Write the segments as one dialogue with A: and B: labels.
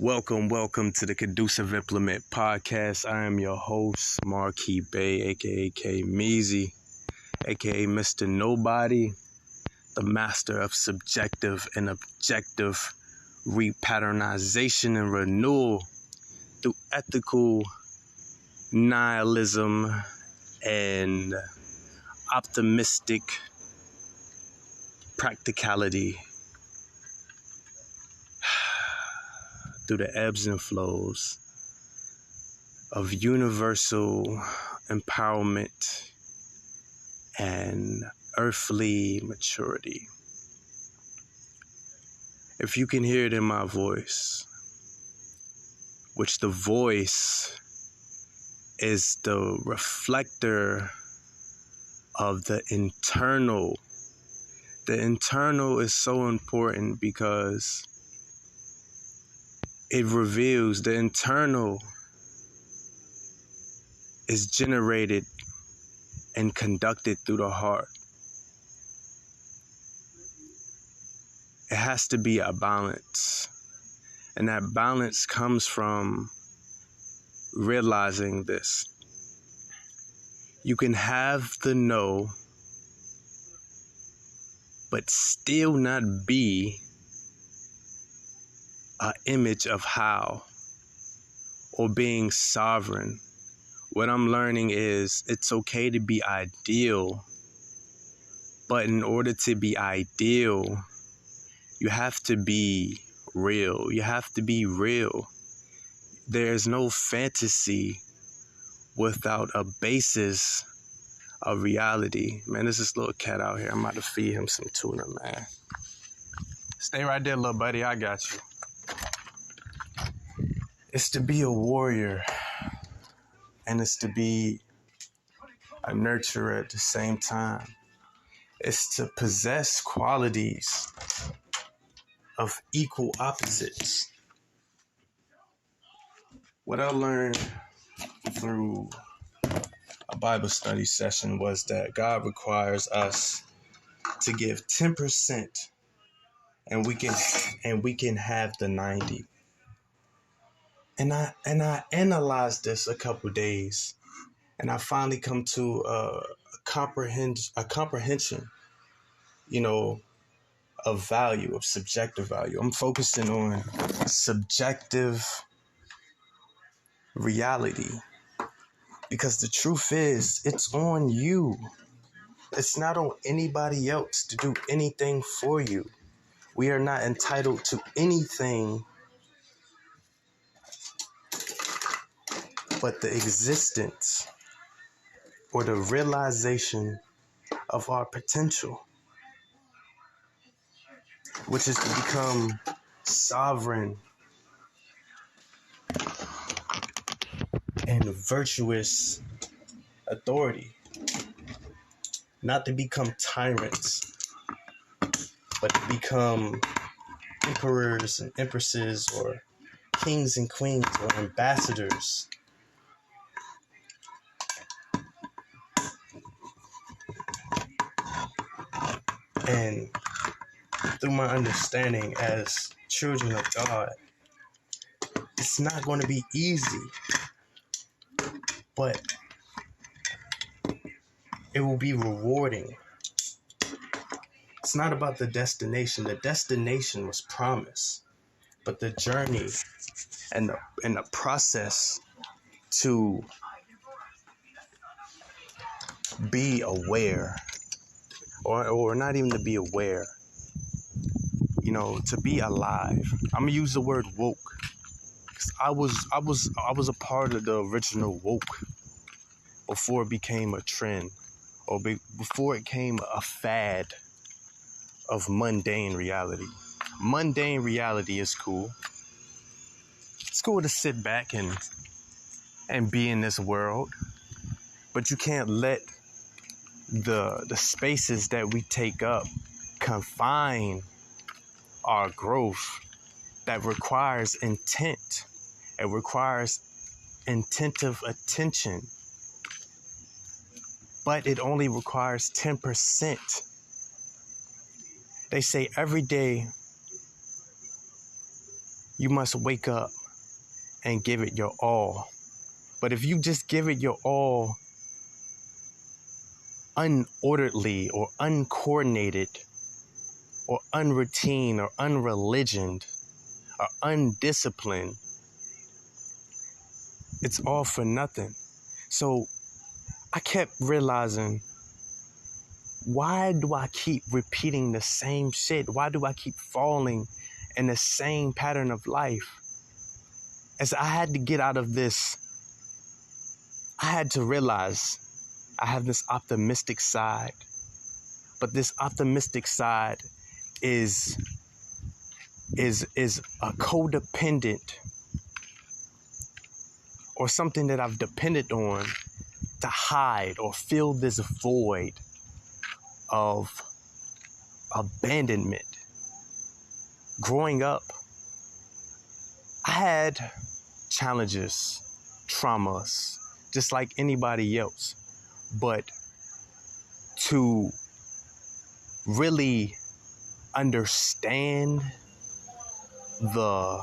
A: Welcome to the Conducive Implement Podcast. I am your host, Marquis Bay, aka K Meezy, aka Mr. Nobody, the master of subjective and objective repatternization and renewal through ethical nihilism and optimistic practicality through the ebbs and flows of universal empowerment and earthly maturity. If you can hear it in my voice, which the voice is the reflector of the internal. The internal is so important because it reveals the internal is generated and conducted through the heart. It has to be a balance. And that balance comes from realizing this. You can have the know, but still not be an image of how or being sovereign. What I'm learning is it's okay to be ideal, but in order to be ideal, you have to be real. You have to be real. There's no fantasy without a basis of reality. Man, there's this little cat out here. I'm about to feed him some tuna, man. Stay right there, little buddy. I got you. It's to be a warrior, and it's to be a nurturer at the same time. It's to possess qualities of equal opposites. What I learned through a Bible study session was that God requires us to give 10%, and we can have the 90. And I analyzed this a couple days, and I finally come to a comprehension, of value, of subjective value. I'm focusing on subjective reality, because the truth is, it's on you. It's not on anybody else to do anything for you. We are not entitled to anything but the existence or the realization of our potential, which is to become sovereign and virtuous authority. Not to become tyrants, but to become emperors and empresses, or kings and queens, or ambassadors. And through my understanding as children of God, it's not going to be easy, but it will be rewarding. It's not about the destination. The destination was promised, but the journey and the process to be aware, or not even to be aware, to be alive. I'm gonna use the word woke, because I was a part of the original woke before it became a trend, or before it became a fad of mundane reality. Mundane reality is cool. It's cool to sit back and be in this world, but you can't let the spaces that we take up confine our growth. That requires intent. It requires intensive attention, but it only requires 10%. They say every day you must wake up and give it your all. But if you just give it your all unorderly or uncoordinated or unroutine or unreligioned or undisciplined, it's all for nothing. So I kept realizing, why do I keep repeating the same shit? Why do I keep falling in the same pattern of life? As I had to get out of this, I had to realize I have this optimistic side, but this optimistic side is a codependent, or something that I've depended on to hide or fill this void of abandonment. Growing up, I had challenges, traumas, just like anybody else. But to really understand the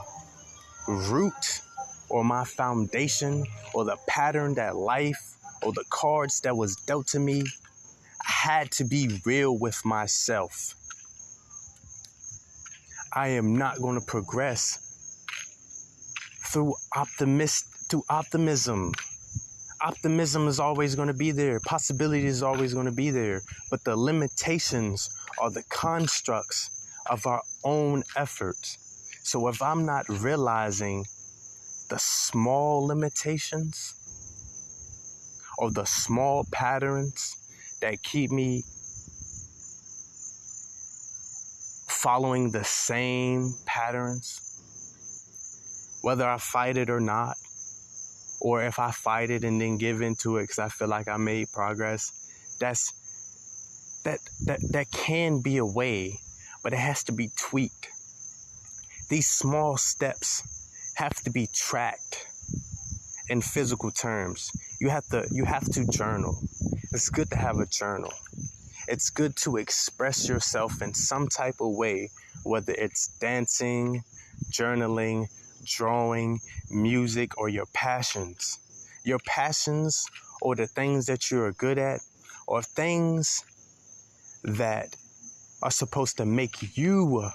A: root or my foundation or the pattern that life or the cards that was dealt to me, I had to be real with myself. I am not going to progress through optimism. Optimism is always going to be there. Possibility is always going to be there. But the limitations are the constructs of our own efforts. So if I'm not realizing the small limitations or the small patterns that keep me following the same patterns, whether I fight it or not, or if I fight it and then give into it because I feel like I made progress, that can be a way, but it has to be tweaked. These small steps have to be tracked in physical terms. You have to journal. It's good to have a journal. It's good to express yourself in some type of way, whether it's dancing, journaling, drawing, music, or your passions. Your passions, or the things that you're good at, or things that are supposed to make you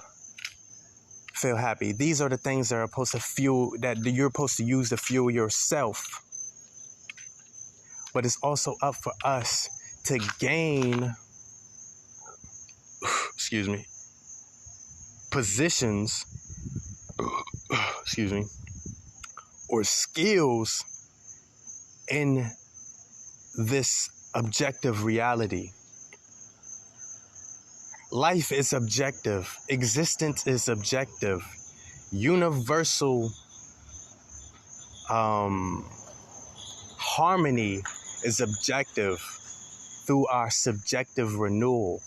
A: feel happy. These are the things that are supposed to fuel, that you're supposed to use to fuel yourself. But it's also up for us to gain, positions, or skills in this objective reality. Life is objective. Existence is objective. Universal harmony is objective through our subjective renewal.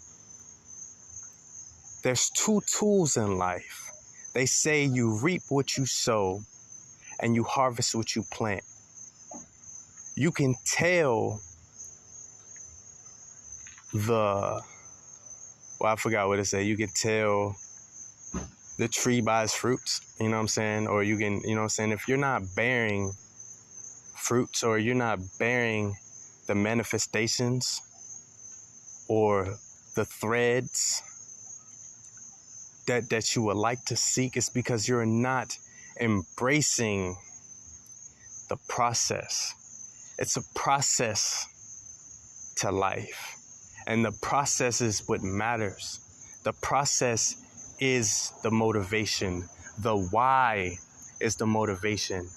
A: There's two tools in life. They say you reap what you sow and you harvest what you plant. You can tell I forgot what it said. You can tell the tree by its fruits, you know what I'm saying? Or you can, you know what I'm saying? If you're not bearing fruits, or you're not bearing the manifestations or the threads that you would like to seek, it's because you're not embracing the process. It's a process to life. And the process is what matters. The process is the motivation. The why is the motivation.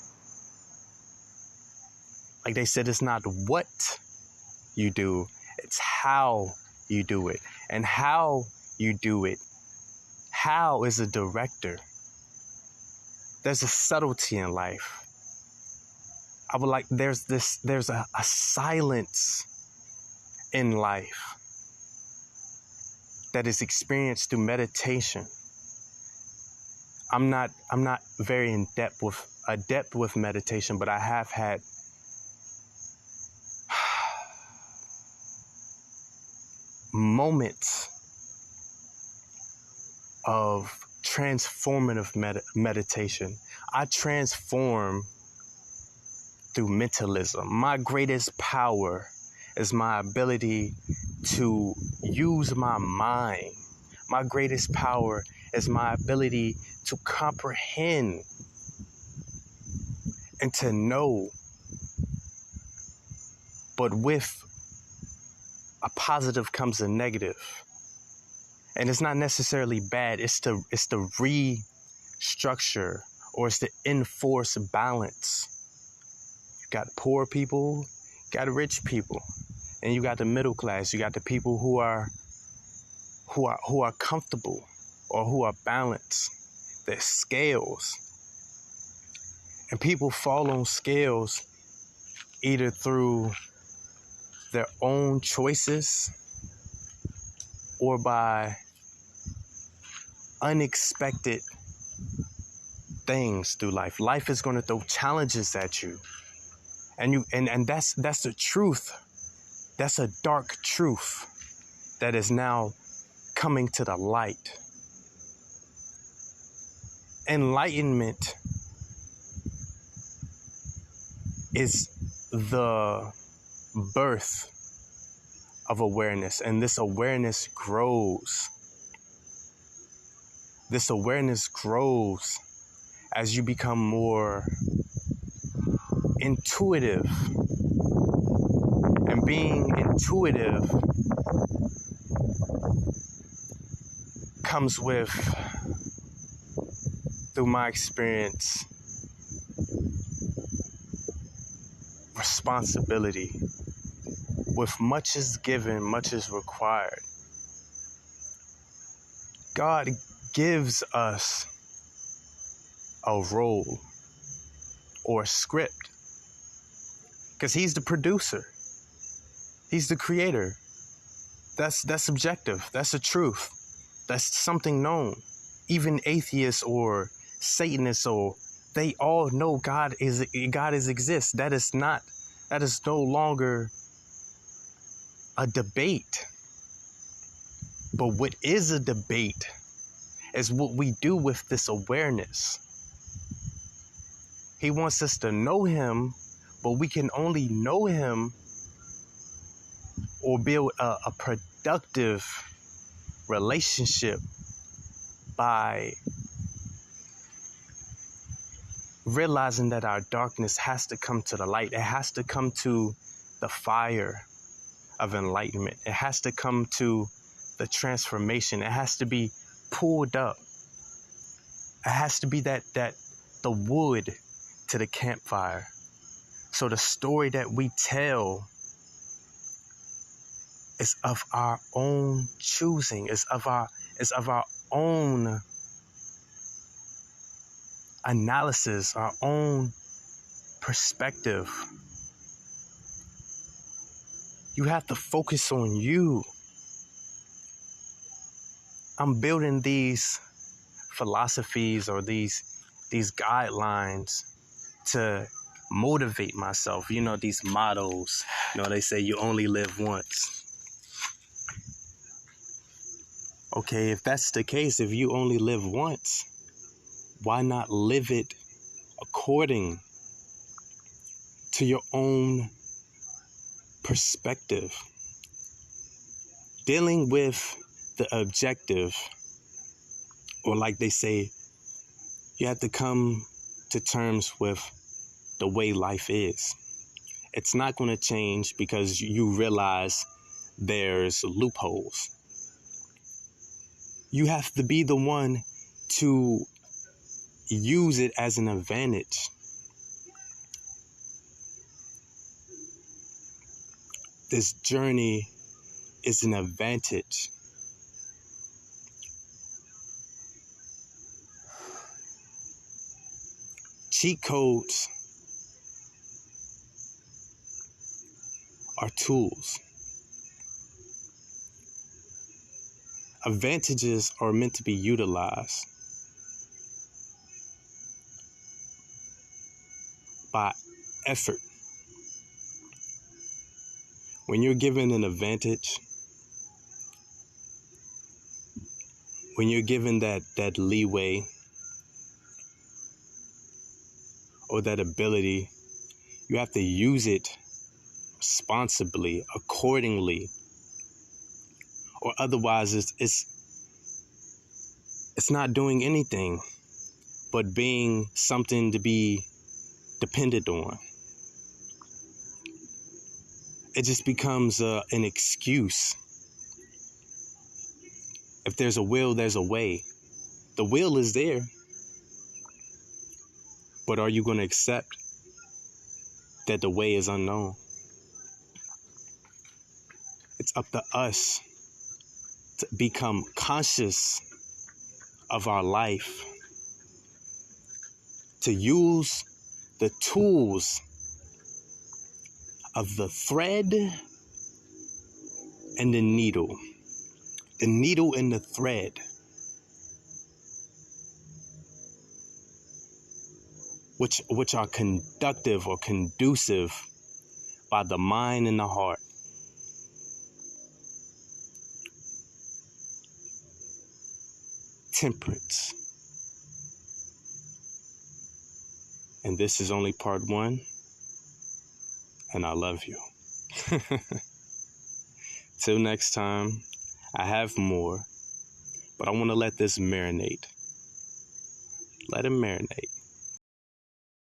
A: Like they said, it's not what you do, it's how you do it. And how you do it, how is a director. There's a subtlety in life. There's a silence in life that is experienced through meditation. I'm not very adept with meditation, but I have had moments of transformative meditation. I transform through mentalism. My greatest power is my ability to use my mind. My greatest power is my ability to comprehend and to know, but with a positive comes a negative. And it's not necessarily bad. It's to restructure, or it's to enforce balance. You got poor people, you got rich people, and you got the middle class. You got the people who are comfortable or who are balanced. There's scales. And people fall on scales either through their own choices or by unexpected things through life. Life is going to throw challenges at you. And that's the truth. That's a dark truth that is now coming to the light. Enlightenment is the birth of awareness, and this awareness grows. This awareness grows as you become more intuitive. And being intuitive comes with, through my experience, responsibility. With much is given, much is required. God gives us a role or a script because He's the producer. He's the creator. That's objective. That's the truth. That's something known. Even atheists or Satanists, or they all know God is exists. That is no longer a debate. But what is a debate is what we do with this awareness. He wants us to know Him, but we can only know Him or build a productive relationship by realizing that our darkness has to come to the light. It has to come to the fire of enlightenment. It has to come to the transformation. It has to be pulled up. It has to be the wood to the campfire. So the story that we tell is of our own choosing, is of our own analysis, our own perspective. You have to focus on you. I'm building these philosophies or these guidelines to motivate myself. You know, these mottos. You know, they say you only live once. Okay, if that's the case, if you only live once, why not live it according to your own perspective? Dealing with the objective, or like they say, you have to come to terms with the way life is. It's not going to change because you realize there's loopholes. You have to be the one to use it as an advantage. This journey is an advantage. Cheat codes are tools. Advantages are meant to be utilized by effort. When you're given an advantage, when you're given that leeway or that ability, you have to use it responsibly, accordingly, or otherwise it's not doing anything but being something to be depended on. It just becomes an excuse. If there's a will, there's a way. The will is there, but are you going to accept that the way is unknown? It's up to us to become conscious of our life, to use the tools of the thread and the needle and the thread, which are conductive or conducive by the mind and the heart. Temperance. And this is only part 1. And I love you. Till next time, I have more, but I want to let this marinate. Let it marinate.